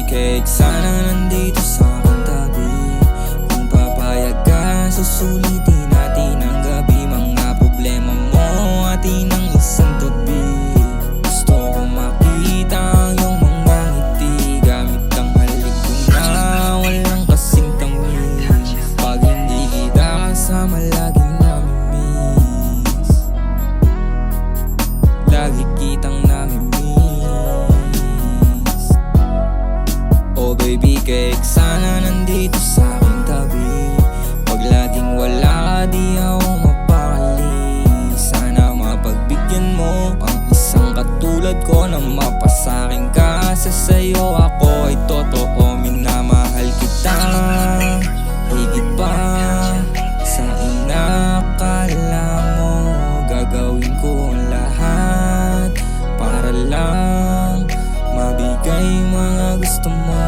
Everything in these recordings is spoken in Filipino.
Cake, sana nandito sa aking tabi. Kung papayag ka, susulitin natin ang gabi. Mga problema mo, atin ang isang tabi. Gusto ko makita ang iyong mga ngiti. Gamit ang halik ko na walang kasing tamis. Pag hindi kita kasama, laging namimiss. Lagi kitang namimiss. Oh baby cake, sana nandito sa aking tabi. Pag laging wala ka, di ako mapakali. Sana mapagbigyan mo ang isang katulad ko na mapasakin ka. Sa sayo ako ay totoo, minamahal kita higit pa sa inakala mo. Gagawin ko ang lahat para lang mabigay mga gusto mo.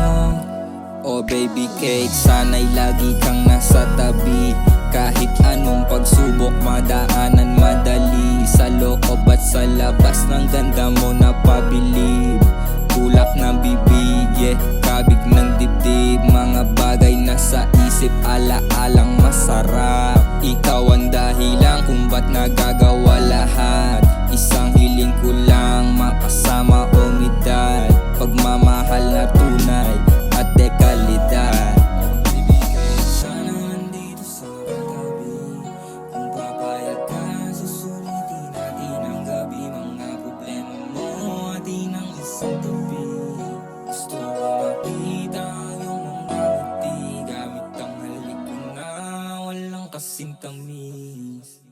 Oh baby cake, sana'y lagi kang nasa tabi. Kahit anong pagsubok, madaanan madali. Sa loob at sa labas ng ganda mo napabilib. Tulak ng bibig, yeah, kabig ng dibdib. Mga bagay na sa isip, ala-alang masarap. Ikaw ang dahilan kung ba't nagagawa lahat. Isang hiling ko lang, makasama umidad. Pagmamahal na tunay at dekalidad. Baby cake, sana nandito sa aking tabi. Kung papayag ka, susulitin natin ang gabi. Mga problema mo, atin ang isang tabi. Gusto ko makita ang iyong mga ngiti. Gamit ang halik ko na walang kasing tamis.